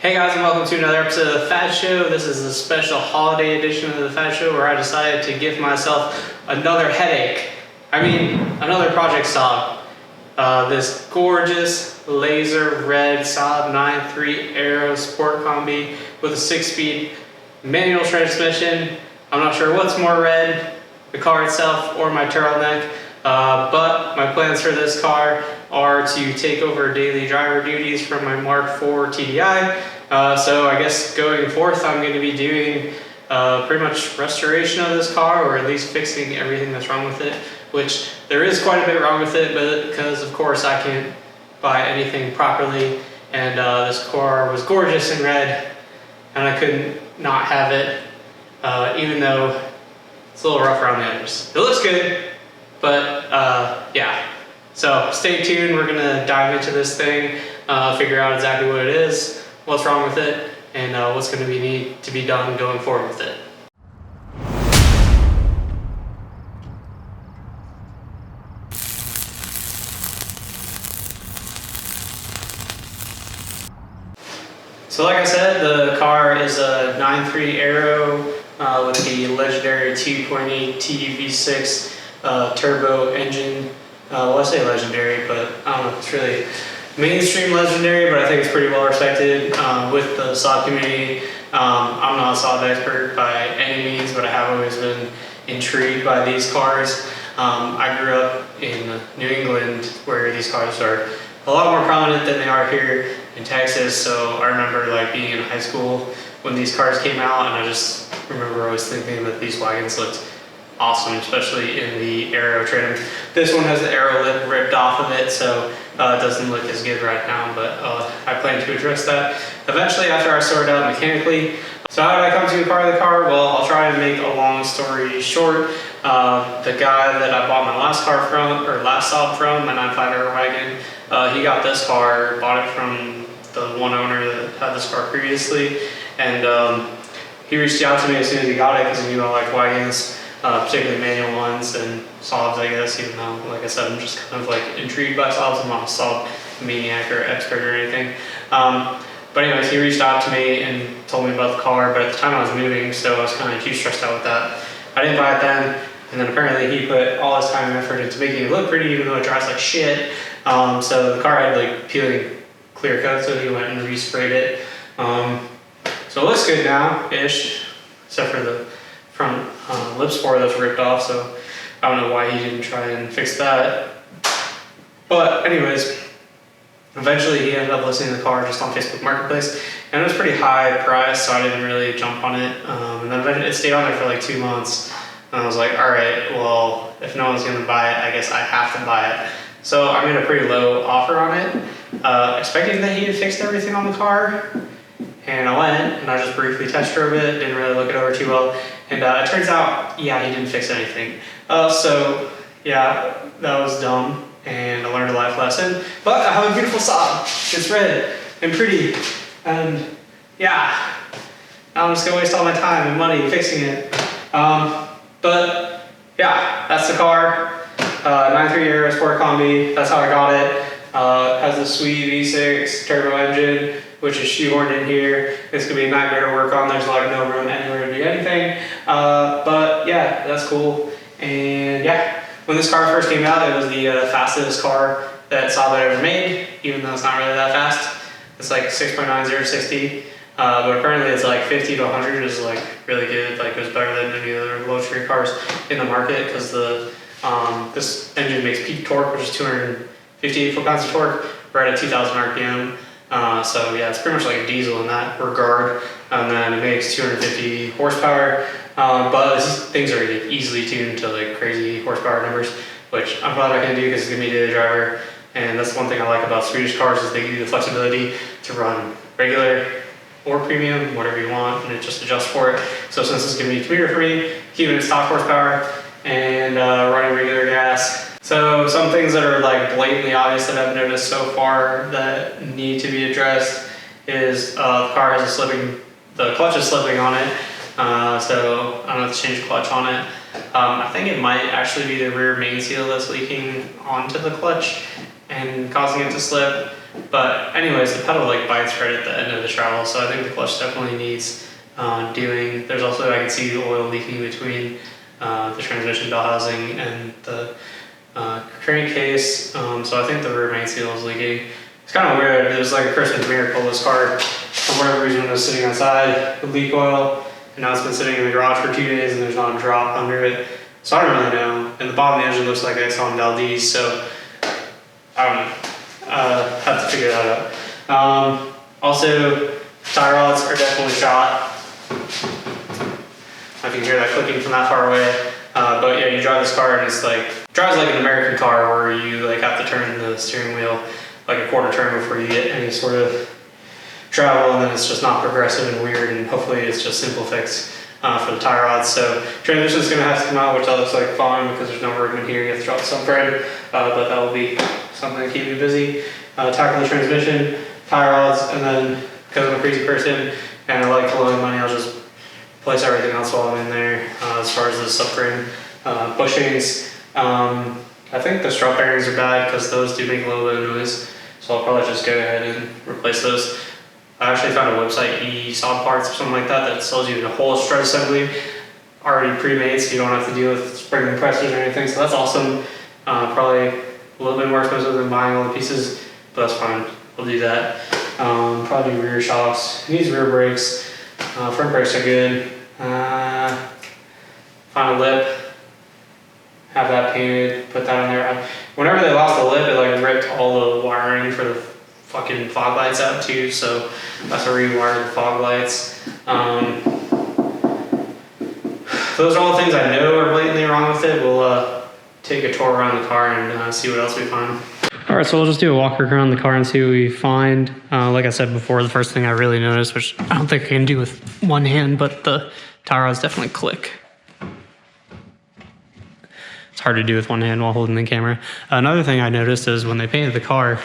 Hey guys, and welcome to another episode of The Fad Show. This is a special holiday edition of The Fad Show where I decided to give myself another headache. Another Project Saab. This gorgeous Laser Red Saab 9.3 Aero Sport Combi with a 6-speed manual transmission. I'm not sure what's more red, the car itself or my turtleneck, but my plans for this car are to take over daily driver duties from my Mark IV TDI. So I guess going forth I'm going to be doing pretty much restoration of this car, or at least fixing everything that's wrong with it, which there is quite a bit wrong with it, but because of course I can't buy anything properly, and this car was gorgeous in red and I couldn't not have it, even though it's a little rough around the edges. It looks good, but yeah. So stay tuned, we're gonna dive into this thing, figure out exactly what it is, what's wrong with it, and what's gonna need to be done going forward with it. So like I said, the car is a 9.3 Aero with the legendary 2.8 V6 turbo engine. Well, I say legendary, but I don't know if it's really mainstream legendary, but I think it's pretty well respected with the Saab community. I'm not a Saab expert by any means, but I have always been intrigued by these cars. I grew up in New England, where these cars are a lot more prominent than they are here in Texas. So I remember being in high school when these cars came out, and I just remember always thinking that these wagons looked awesome, especially in the Aero trim. This one has the Aero lip ripped off of it, so it doesn't look as good right now, but I plan to address that eventually after I sort it out mechanically. So how did I come to acquire the car? Well, I'll try to make a long story short. The guy that I bought my last car from, or last Saab from, my 9.5 Aero wagon, he got this car, bought it from the one owner that had this car previously, and he reached out to me as soon as he got it because he knew I like wagons. Particularly manual ones and Saabs, I guess, even though, like I said, I'm just kind of intrigued by Saabs. I'm not a Saab maniac or expert or anything. But anyways, he reached out to me and told me about the car, but at the time I was moving, so I was kind of too stressed out with that. I didn't buy it then, and then apparently he put all his time and effort into making it look pretty, even though it drives like shit. So the car had peeling clear coat, so he went and resprayed it. So it looks good now-ish, except for the front lip spoiler that's ripped off, so I don't know why he didn't try and fix that. But anyways, eventually he ended up listing the car just on Facebook Marketplace, and it was pretty high price, so I didn't really jump on it. And then eventually it stayed on there for 2 months, and I was like, alright, well, if no one's gonna buy it, I guess I have to buy it. So I made a pretty low offer on it, expecting that he had fixed everything on the car. And I went and I just briefly test drove it, didn't really look it over too well. And it turns out, yeah, he didn't fix anything. So yeah, that was dumb, and I learned a life lesson. But I have a beautiful Saab. It's red and pretty, and yeah, I'm just gonna waste all my time and money fixing it. But yeah, that's the car. 9.3 Aero Sport Combi, that's how I got it. Has the sweet V6 turbo engine, which is shoehorned in here. It's gonna be a nightmare to work on. There's no room anywhere to do anything. But yeah, that's cool. And yeah, when this car first came out, it was the fastest car that Saab had ever made, even though it's not really that fast. It's 6.9, 0 to 60. But apparently it's 50 to 100 is really good. It was better than any other luxury cars in the market, because this engine makes peak torque, which is 258 foot-pounds of torque, right at 2,000 RPM. So yeah, it's pretty much like a diesel in that regard. And then it makes 250 horsepower, but these things are easily tuned to crazy horsepower numbers, which I'm probably not gonna do because it's gonna be a daily driver. And that's one thing I like about Swedish cars, is they give you the flexibility to run regular or premium, whatever you want, and it just adjusts for it. So since it's gonna be a commuter for me, keeping its top horsepower and running regular gas. So some things that are blatantly obvious that I've noticed so far that need to be addressed is the car has the clutch is slipping on it. So I'm gonna have to change the clutch on it. I think it might actually be the rear main seal that's leaking onto the clutch and causing it to slip. But anyways, the pedal like bites right at the end of the travel, so I think the clutch definitely needs doing. There's also, I can see the oil leaking between the transmission bell housing and the crankcase, so I think the rear main seal is leaking. It's kind of weird. It was like a Christmas miracle. This car, for whatever reason, was sitting outside with leak oil, and now it's been sitting in the garage for 2 days and there's not a drop under it. So I don't really know. And the bottom of the engine looks like it's on Valdez, so I don't know. Have to figure that out. Also, tire rods are definitely shot. I can hear that clicking from that far away. But yeah, you drive this car and it's like, drives like an American car where you like have to turn the steering wheel like a quarter turn before you get any sort of travel, and then it's just not progressive and weird, and hopefully it's just simple fix for the tire rods. So transmission's gonna have to come out, which that looks like fine because there's no room in here. You have to drop the subframe, but that will be something to keep you busy. Tackle the transmission, tire rods, and then because I'm a crazy person and I like to load money, I'll just place everything else while I'm in there. As far as the subframe bushings, I think the strut bearings are bad because those do make a little bit of noise, so I'll probably just go ahead and replace those. I actually found a website, Saab parts or something like that, that sells you the whole strut assembly already pre-made, so you don't have to deal with spring compressors or anything, so that's awesome. Probably a little bit more expensive than buying all the pieces, but that's fine, we'll do that. Probably rear shocks, needs rear brakes, front brakes are good. Find a lip, have that painted, put that on there. Whenever they lost the lip, it like ripped all the wiring for the fucking fog lights out too, so that's to rewire the fog lights. Those are all the things I know are blatantly wrong with it. We'll take a tour around the car and see what else we find. All right, so we'll just do a walk around the car and see what we find. Like I said before, the first thing I really noticed, which I don't think I can do with one hand, but the tire rods definitely click. It's hard to do with one hand while holding the camera. Another thing I noticed is when they painted the car,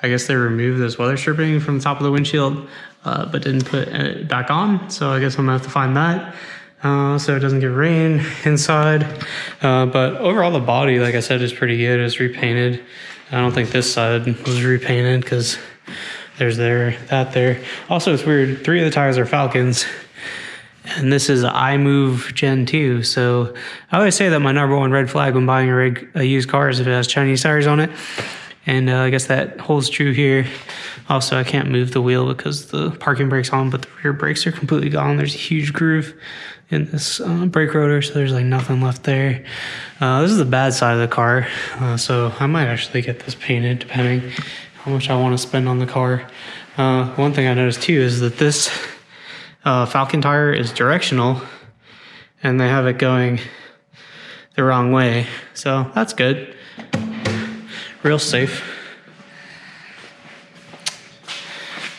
I guess they removed this weather stripping from the top of the windshield, but didn't put it back on. So I guess I'm gonna have to find that so it doesn't get rain inside. But overall, the body, like I said, is pretty good. It's repainted. I don't think this side was repainted because there's that there. Also, it's weird. 3 of the tires are Falcons. And this is iMove Gen 2. So I always say that my #1 red flag when buying a used car is if it has Chinese tires on it. And I guess that holds true here. Also, I can't move the wheel because the parking brake's on, but the rear brakes are completely gone. There's a huge groove in this brake rotor, so there's like nothing left there. This is the bad side of the car, so I might actually get this painted depending how much I want to spend on the car. One thing I noticed too is that this Falcon tire is directional, and they have it going the wrong way, so that's good. Real safe.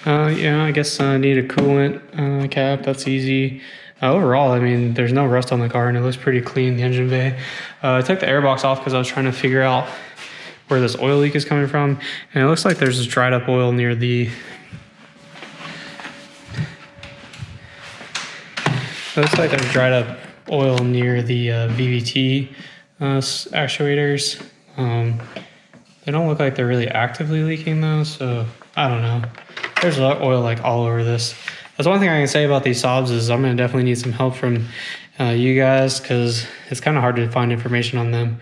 Yeah, I guess I need a coolant cap. That's easy. Overall, I mean, there's no rust on the car and it looks pretty clean, the engine bay. I took the airbox off because I was trying to figure out where this oil leak is coming from. And it looks like there's this dried up oil near the... It looks like there's dried up oil near the VVT actuators. They don't look like they're really actively leaking though, so I don't know. There's oil like all over this. That's one thing I can say about these Saabs is I'm gonna definitely need some help from you guys because it's kind of hard to find information on them.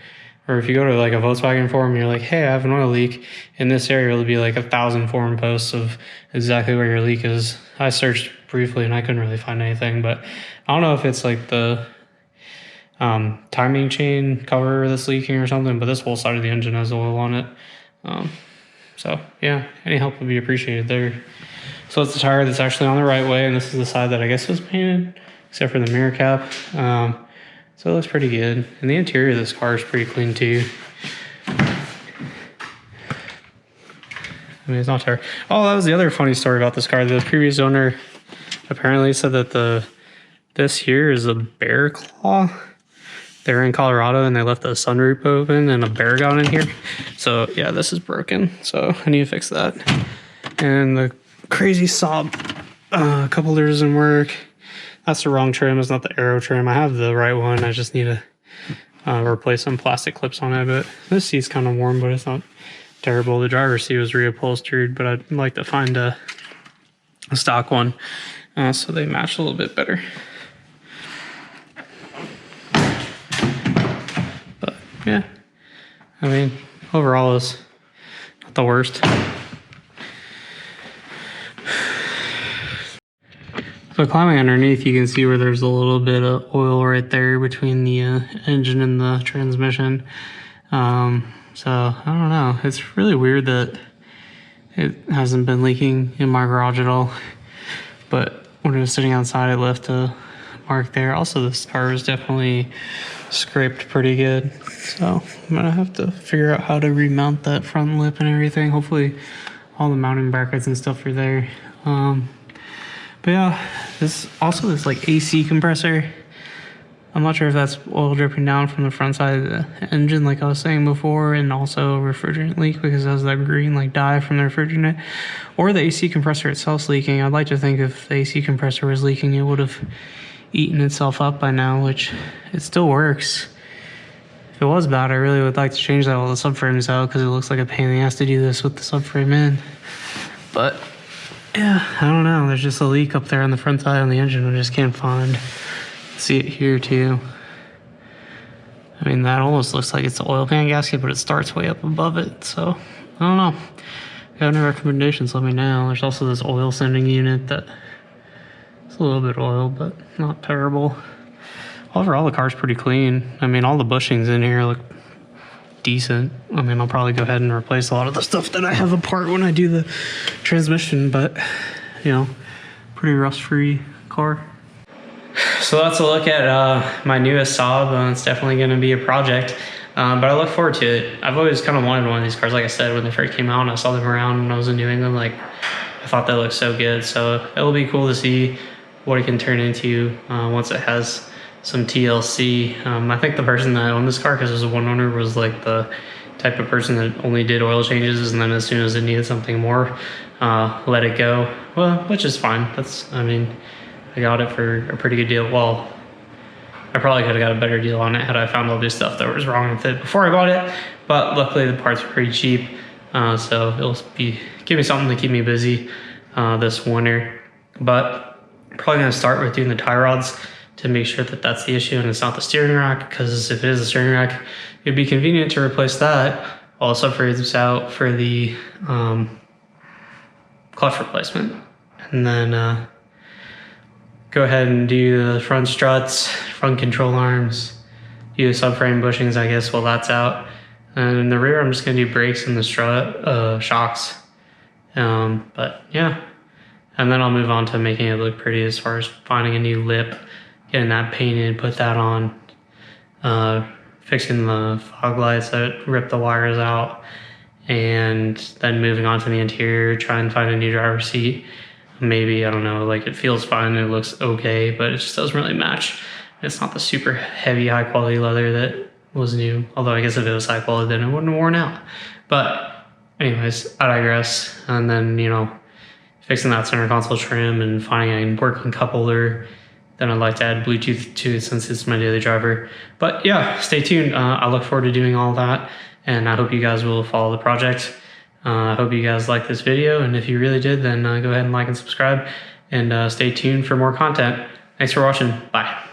Or if you go to like a Volkswagen forum, you're like, hey, I have an oil leak in this area. It'll be like 1,000 forum posts of exactly where your leak is. I searched briefly and I couldn't really find anything, but I don't know if it's like the timing chain cover that's leaking or something, but this whole side of the engine has oil on it. So yeah, any help would be appreciated there. So it's the tire that's actually on the right way, and this is the side that I guess was painted, except for the mirror cap. So it looks pretty good. And the interior of this car is pretty clean too. I mean, it's not terrible. Oh, that was the other funny story about this car. The previous owner apparently said that this here is a bear claw. They're in Colorado and they left the sunroof open and a bear got in here. So yeah, this is broken. So I need to fix that. And the crazy Saab cup holder doesn't work. That's the wrong trim. It's not the Aero trim. I have the right one. I just need to replace some plastic clips on it. But this seat's kind of warm, but it's not terrible. The driver's seat was reupholstered, but I'd like to find a stock one so they match a little bit better. But yeah, I mean, overall it's not the worst. So climbing underneath, you can see where there's a little bit of oil right there between the engine and the transmission. So I don't know. It's really weird that it hasn't been leaking in my garage at all. But when it was sitting outside, it left a mark there. Also, this car is definitely scraped pretty good. So I'm gonna have to figure out how to remount that front lip and everything. Hopefully all the mounting brackets and stuff are there. But yeah, this like AC compressor. I'm not sure if that's oil dripping down from the front side of the engine, like I was saying before, and also refrigerant leak because it has that green like dye from the refrigerant, or the AC compressor itself's leaking. I'd like to think if the AC compressor was leaking, it would have eaten itself up by now, which it still works. If it was bad, I really would like to change that while the subframe's out because it looks like a pain in the ass to do this with the subframe in. But yeah, I don't know. There's just a leak up there on the front side on the engine. I just can't find. See it here too. I mean, that almost looks like it's the oil pan gasket, but it starts way up above it. So I don't know. If you have any recommendations, let me know. There's also this oil sending unit that it's a little bit oil, but not terrible. Overall, the car's pretty clean. I mean, all the bushings in here look decent. I mean, I'll probably go ahead and replace a lot of the stuff that I have apart when I do the transmission, but you know, pretty rust-free car. So that's a look at my newest Saab. It's definitely going to be a project, but I look forward to it. I've always kind of wanted one of these cars. Like I said, when they first came out and I saw them around when I was in New England, like I thought they looked so good. So it'll be cool to see what it can turn into once it has some TLC. I think the person that owned this car, because it was a one owner, was like the type of person that only did oil changes, and then as soon as it needed something more, let it go. Well, which is fine. I mean, I got it for a pretty good deal. Well, I probably could have got a better deal on it had I found all this stuff that was wrong with it before I bought it, but luckily the parts were pretty cheap, so it'll give me something to keep me busy this winter. But I'm probably going to start with doing the tie rods to make sure that that's the issue and it's not the steering rack, because if it is the steering rack, it'd be convenient to replace that while the subframe's out for the clutch replacement. And then go ahead and do the front struts, front control arms, do the subframe bushings, I guess, while that's out. And in the rear, I'm just gonna do brakes and the strut shocks. But yeah, and then I'll move on to making it look pretty as far as finding a new lip, getting that painted, put that on, fixing the fog lights that rip the wires out, and then moving on to the interior, try and find a new driver's seat. Maybe, I don't know, like it feels fine, it looks okay, but it just doesn't really match. It's not the super heavy, high quality leather that was new. Although I guess if it was high quality, then it wouldn't have worn out. But anyways, I digress. And then, you know, fixing that center console trim and finding a working cup holder. Then I'd like to add Bluetooth to it since it's my daily driver. But yeah, stay tuned. I look forward to doing all that, and I hope you guys will follow the project. I hope you guys liked this video, and if you really did, then go ahead and like and subscribe, and stay tuned for more content. Thanks for watching. Bye.